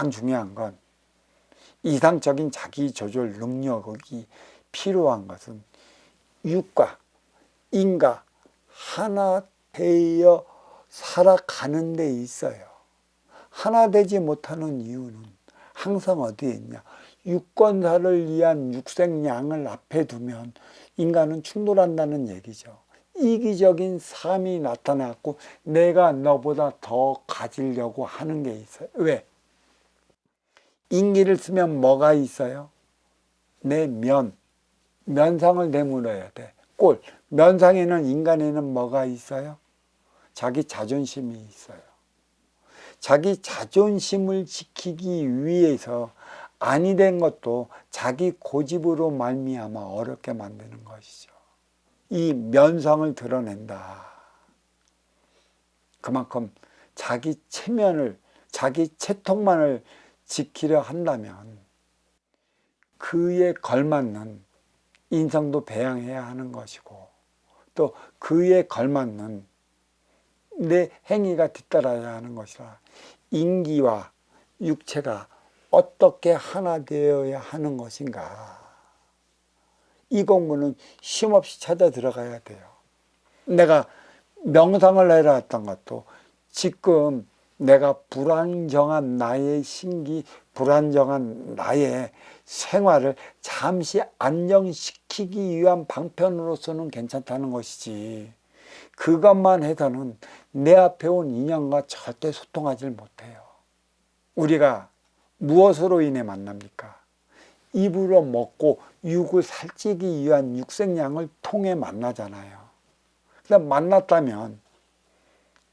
가장 중요한 건 이상적인 자기 조절 능력이 필요한 것은 육과 인과 하나 되어 살아가는 데 있어요. 하나 되지 못하는 이유는 항상 어디에 있냐? 유권자를 위한 육생양을 앞에 두면 인간은 충돌한다는 얘기죠. 이기적인 삶이 나타났고 내가 너보다 더 가지려고 하는 게 있어요. 왜? 인기를 쓰면 뭐가 있어요? 내 면상을 내물어야 돼. 꼴, 면상에는 인간에는 뭐가 있어요? 자기 자존심이 있어요. 자기 자존심을 지키기 위해서 아니 된 것도 자기 고집으로 말미암아 어렵게 만드는 것이죠. 이 면상을 드러낸다. 그만큼 자기 체면을, 자기 체통만을 지키려 한다면 그에 걸맞는 인성도 배양해야 하는 것이고 또 그에 걸맞는 내 행위가 뒤따라야 하는 것이라 인기와 육체가 어떻게 하나 되어야 하는 것인가. 이 공부는 쉼없이 찾아 들어가야 돼요. 내가 명상을 해왔던 것도 지금 내가 불안정한 나의 심기, 불안정한 나의 생활을 잠시 안정시키기 위한 방편으로서는 괜찮다는 것이지 그것만 해서는 내 앞에 온 인연과 절대 소통하지 못해요. 우리가 무엇으로 인해 만납니까? 입으로 먹고 육을 살찌기 위한 육생양을 통해 만나잖아요. 그래서 만났다면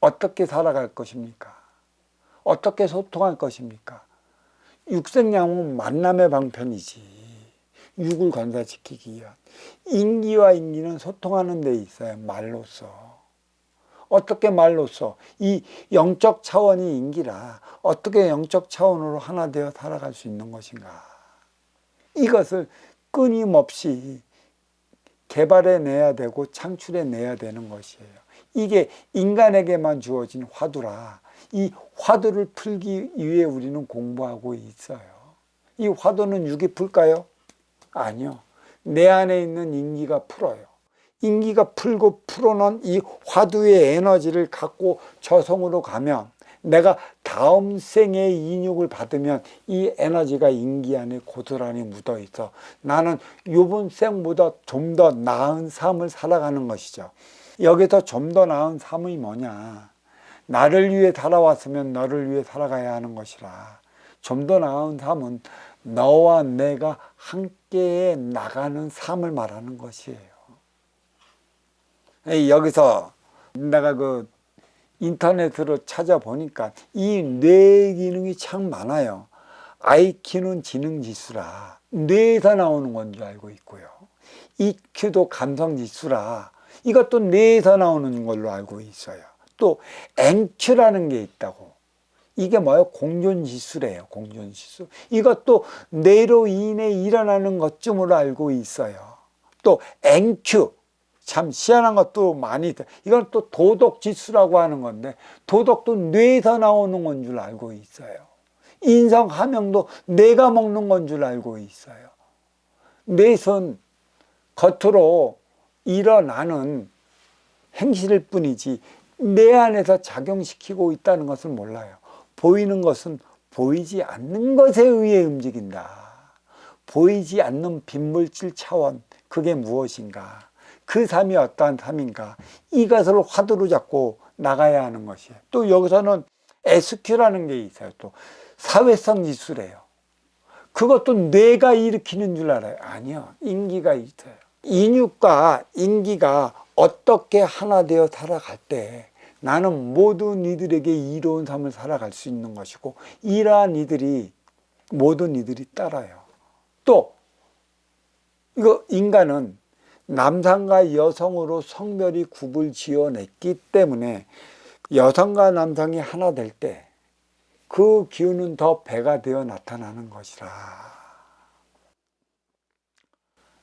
어떻게 살아갈 것입니까? 어떻게 소통할 것입니까? 육생양은 만남의 방편이지. 육을 건사시키기 위한. 인기와 인기는 소통하는 데 있어요. 말로써. 어떻게 말로써 이 영적 차원이 인기라 어떻게 영적 차원으로 하나 되어 살아갈 수 있는 것인가. 이것을 끊임없이 개발해내야 되고 창출해내야 되는 것이에요. 이게 인간에게만 주어진 화두라 이 화두를 풀기 위해 우리는 공부하고 있어요. 이 화두는 육이 풀까요? 아니요. 내 안에 있는 인기가 풀어요. 인기가 풀고 풀어놓은 이 화두의 에너지를 갖고 저성으로 가면 내가 다음 생의 인육을 받으면 이 에너지가 인기 안에 고스란히 묻어 있어 나는 이번 생보다 좀 더 나은 삶을 살아가는 것이죠. 여기서 좀 더 나은 삶이 뭐냐? 나를 위해 살아왔으면 너를 위해 살아가야 하는 것이라 좀 더 나은 삶은 너와 내가 함께 나가는 삶을 말하는 것이에요. 여기서 내가 인터넷으로 찾아보니까 이 뇌 기능이 참 많아요. IQ는 지능 지수라 뇌에서 나오는 건 줄 알고 있고요. EQ도 감성 지수라 이것도 뇌에서 나오는 걸로 알고 있어요. 또 NQ라는 게 있다고. 이게 뭐예요? 공존지수래요. 공존지수. 이것도 뇌로 인해 일어나는 것쯤으로 알고 있어요. 또 NQ. 참 희한한 것도 많이 있다. 이건 또 도덕지수라고 하는 건데 도덕도 뇌에서 나오는 건 줄 알고 있어요. 인성함명도 뇌가 먹는 건 줄 알고 있어요. 뇌선 겉으로 일어나는 행실일 뿐이지 내 안에서 작용시키고 있다는 것을 몰라요. 보이는 것은 보이지 않는 것에 의해 움직인다. 보이지 않는 빈물질 차원 그게 무엇인가? 그 삶이 어떠한 삶인가? 이것을 화두로 잡고 나가야 하는 것이에요. 또 여기서는 SQ라는 게 있어요. 또 사회성 지수래요. 그것도 뇌가 일으키는 줄 알아요. 아니요. 인기가 있어요. 인육과 인기가 어떻게 하나 되어 살아갈 때 나는 모든 이들에게 이로운 삶을 살아갈 수 있는 것이고 이러한 이들이 모든 이들이 따라요. 또 이거 인간은 남성과 여성으로 성별이 굽을 지어냈기 때문에 여성과 남성이 하나 될 때 그 기운은 더 배가 되어 나타나는 것이라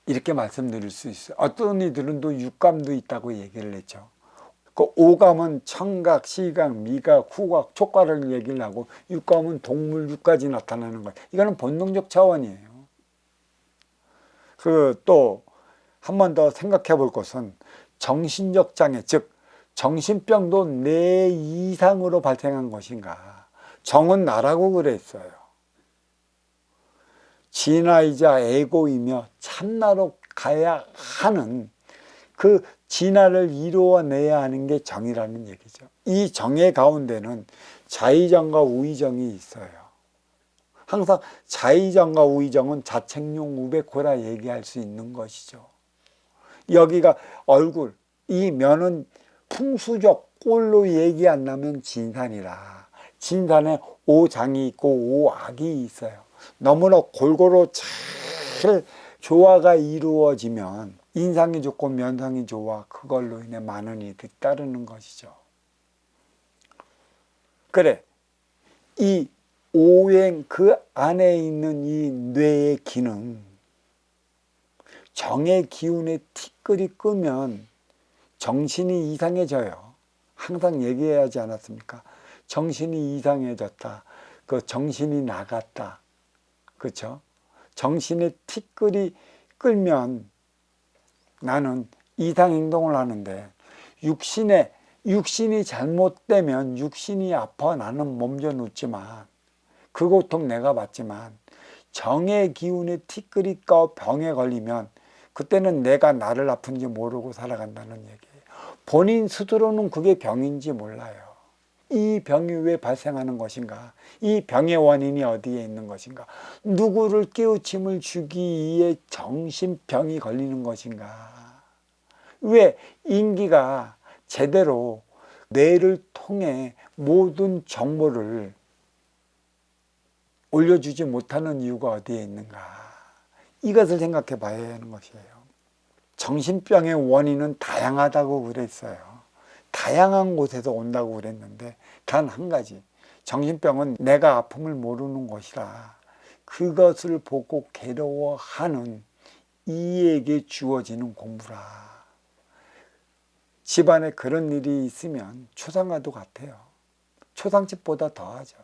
이렇게 말씀드릴 수 있어요. 어떤 이들은 또 육감도 있다고 얘기를 했죠. 그 오감은 청각, 시각, 미각, 후각, 촉각을 얘기를 하고 육감은 동물 육까지 나타나는 거예요. 이거는 본능적 차원이에요. 그 또 한 번 더 생각해 볼 것은 정신적 장애, 즉 정신병도 내 이상으로 발생한 것인가. 정은 나라고 그랬어요. 진화이자 에고이며 참나로 가야 하는 그 진화를 이루어내야 하는 게 정이라는 얘기죠. 이 정의 가운데는 자의정과 우의정이 있어요. 항상 자의정과 우의정은 자책용 우백호라 얘기할 수 있는 것이죠. 여기가 얼굴, 이 면은 풍수적 꼴로 얘기 안 나면 진산이라. 진산에 오장이 있고 오악이 있어요. 너무나 골고루 잘 조화가 이루어지면 인상이 좋고 면상이 좋아 그걸로 인해 많은 이득이 따르는 것이죠. 그래, 이 오행 그 안에 있는 이 뇌의 기능, 정의 기운에 티끌이 끄면 정신이 이상해져요. 항상 얘기해야지 않았습니까? 정신이 이상해졌다. 그 정신이 나갔다. 그렇죠? 정신의 티끌이 끌면 나는 이상 행동을 하는데 육신이 잘못되면 육신이 아파 나는 몸져 눕지만 그 고통 내가 받지만 정의 기운에 티끌이 꺼 병에 걸리면 그때는 내가 나를 아픈지 모르고 살아간다는 얘기예요. 본인 스스로는 그게 병인지 몰라요. 이 병이 왜 발생하는 것인가? 이 병의 원인이 어디에 있는 것인가? 누구를 깨우침을 주기 위해 정신병이 걸리는 것인가? 왜 인기가 제대로 뇌를 통해 모든 정보를 올려주지 못하는 이유가 어디에 있는가? 이것을 생각해 봐야 하는 것이에요. 정신병의 원인은 다양하다고 그랬어요. 다양한 곳에서 온다고 그랬는데 단 한 가지, 정신병은 내가 아픔을 모르는 것이라 그것을 보고 괴로워하는 이에게 주어지는 공부라. 집안에 그런 일이 있으면 초상과도 같아요. 초상집보다 더하죠.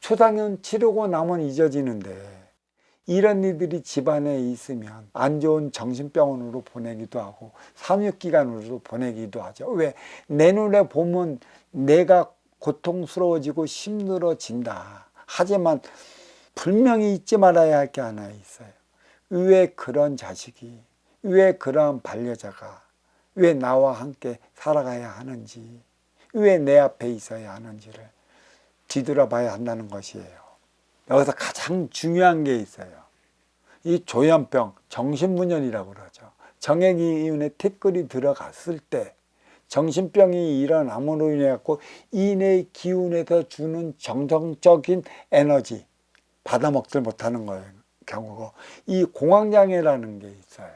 초상은 치르고 나면 잊어지는데 이런 일들이 집안에 있으면 안 좋은 정신병원으로 보내기도 하고 삼육기관으로 보내기도 하죠. 왜? 내 눈에 보면 내가 고통스러워지고 힘들어진다. 하지만 분명히 잊지 말아야 할 게 하나 있어요. 왜 그런 자식이, 왜 그러한 반려자가, 왜 나와 함께 살아가야 하는지, 왜 내 앞에 있어야 하는지를 뒤돌아봐야 한다는 것이에요. 여기서 가장 중요한 게 있어요. 이 조현병, 정신분열이라고 그러죠. 정의 기운에 티끌이 들어갔을 때 정신병이 일어남으로 인해 갖고 이내 기운에서 주는 정성적인 에너지 받아먹질 못하는 거예요. 경우고 이 공황장애라는 게 있어요.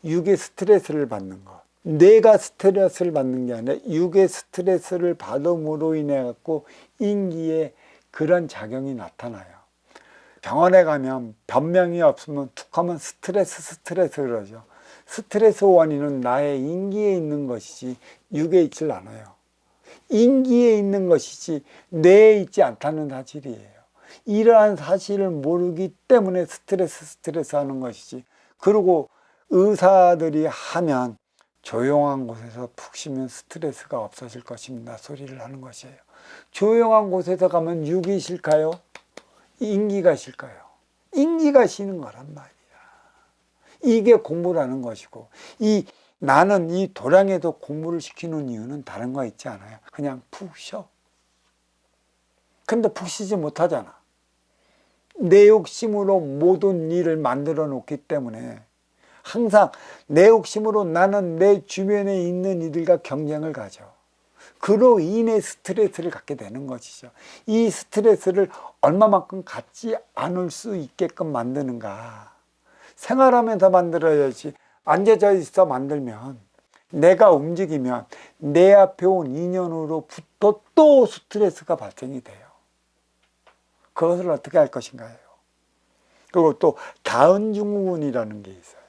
육의 스트레스를 받는 것. 뇌가 스트레스를 받는 게 아니라 육의 스트레스를 받음으로 인해 갖고 인기에 그런 작용이 나타나요. 병원에 가면 변명이 없으면 툭 하면 스트레스 그러죠. 스트레스 원인은 나의 인기에 있는 것이지 육에 있질 않아요. 인기에 있는 것이지 뇌에 있지 않다는 사실이에요. 이러한 사실을 모르기 때문에 스트레스 하는 것이지. 그리고 의사들이 하면 조용한 곳에서 푹 쉬면 스트레스가 없어질 것입니다 소리를 하는 것이에요. 조용한 곳에서 가면 육이 실까요? 인기가 실까요? 인기가 쉬는 거란 말이야. 이게 공부라는 것이고, 나는 이 도량에도 공부를 시키는 이유는 다른 거 있지 않아요. 그냥 푹 쉬어. 근데 푹 쉬지 못하잖아. 내 욕심으로 모든 일을 만들어 놓기 때문에 항상 내 욕심으로 나는 내 주변에 있는 이들과 경쟁을 가져. 그로 인해 스트레스를 갖게 되는 것이죠. 이 스트레스를 얼마만큼 갖지 않을 수 있게끔 만드는가. 생활하면서 만들어야지. 앉아져 있어 만들면 내가 움직이면 내 앞에 온 인연으로부터 또 스트레스가 발생이 돼요. 그것을 어떻게 할 것인가요? 그리고 또 다은증후군이라는 게 있어요.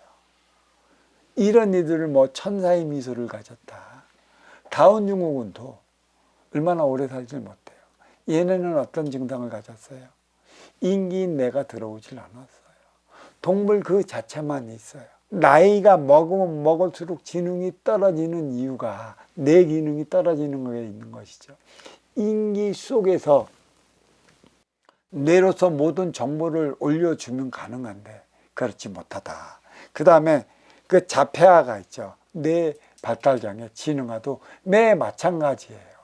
이런 이들을 천사의 미소를 가졌다. 다운증후군도 얼마나 오래 살질 못해요. 얘네는 어떤 증상을 가졌어요? 인기인 뇌가 들어오질 않았어요. 동물 그 자체만 있어요. 나이가 먹으면 먹을수록 지능이 떨어지는 이유가 뇌 기능이 떨어지는 거에 있는 것이죠. 인기 속에서 뇌로서 모든 정보를 올려주면 가능한데 그렇지 못하다. 그 다음에 그 자폐아가 있죠. 뇌 발달장애, 지능아도 매 마찬가지예요.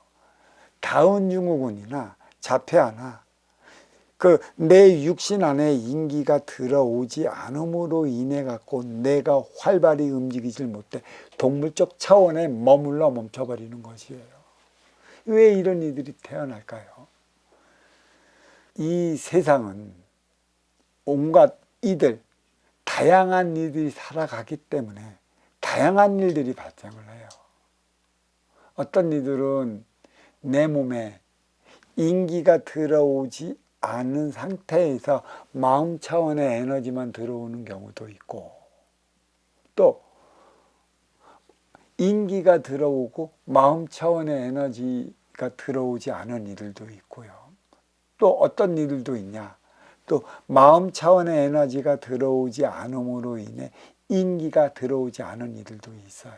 다운증후군이나 자폐아나 그 내 육신 안에 인기가 들어오지 않음으로 인해 갖고 뇌가 활발히 움직이질 못해 동물적 차원에 머물러 멈춰버리는 것이에요. 왜 이런 이들이 태어날까요? 이 세상은 온갖 이들, 다양한 이들이 살아가기 때문에 다양한 일들이 발생을 해요. 어떤 이들은 내 몸에 인기가 들어오지 않은 상태에서 마음 차원의 에너지만 들어오는 경우도 있고, 또 인기가 들어오고 마음 차원의 에너지가 들어오지 않은 이들도 있고요. 또 어떤 이들도 있냐, 또 마음 차원의 에너지가 들어오지 않음으로 인해 인기가 들어오지 않은 이들도 있어요.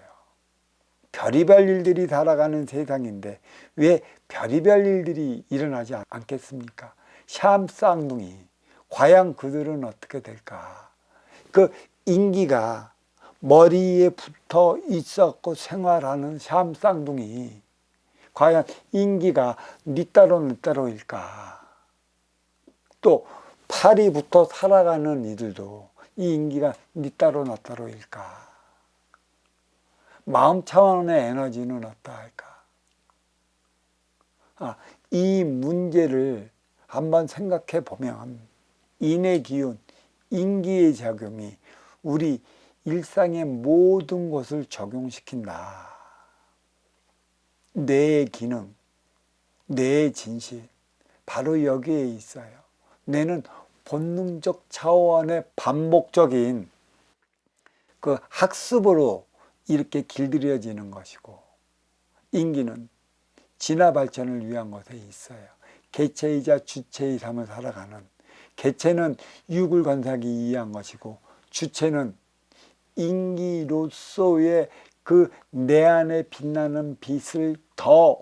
별의별 일들이 살아가는 세상인데 왜 별의별 일들이 일어나지 않겠습니까? 샴 쌍둥이, 과연 그들은 어떻게 될까? 그 인기가 머리에 붙어 있었고 생활하는 샴 쌍둥이, 과연 인기가 니 따로일까? 또 팔이 붙어 살아가는 이들도 이 인기가 니 따로 나 따로일까? 마음 차원의 에너지는 어떠할까? 이 문제를 한번 생각해 보면 인의 기운, 인기의 작용이 우리 일상의 모든 것을 적용시킨다. 뇌의 기능, 뇌의 진실, 바로 여기에 있어요. 뇌는 본능적 차원의 반복적인 그 학습으로 이렇게 길들여지는 것이고, 인기는 진화 발전을 위한 것에 있어요. 개체이자 주체의 삶을 살아가는, 개체는 육을 건사하기 위한 것이고 주체는 인기로서의 그 내 안에 빛나는 빛을 더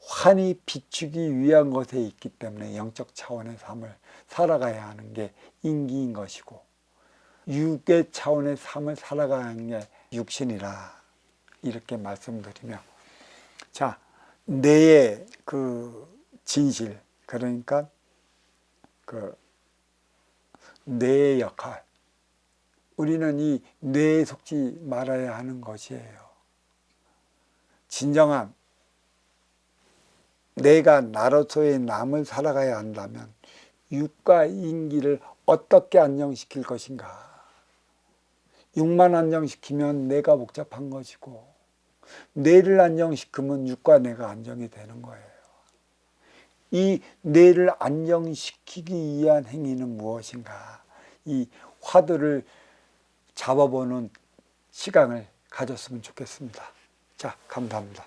환히 비추기 위한 것에 있기 때문에 영적 차원의 삶을 살아가야 하는 게 인기인 것이고, 육의 차원의 삶을 살아가는 게 육신이라 이렇게 말씀드리며, 자, 뇌의 그 진실, 그러니까 그 뇌의 역할, 우리는 이 뇌에 속지 말아야 하는 것이에요. 진정한 내가 나로서의 남을 살아가야 한다면 육과 인기를 어떻게 안정시킬 것인가? 육만 안정시키면 뇌가 복잡한 것이고, 뇌를 안정시키면 육과 뇌가 안정이 되는 거예요. 이 뇌를 안정시키기 위한 행위는 무엇인가? 이 화두를 잡아보는 시간을 가졌으면 좋겠습니다. 자, 감사합니다.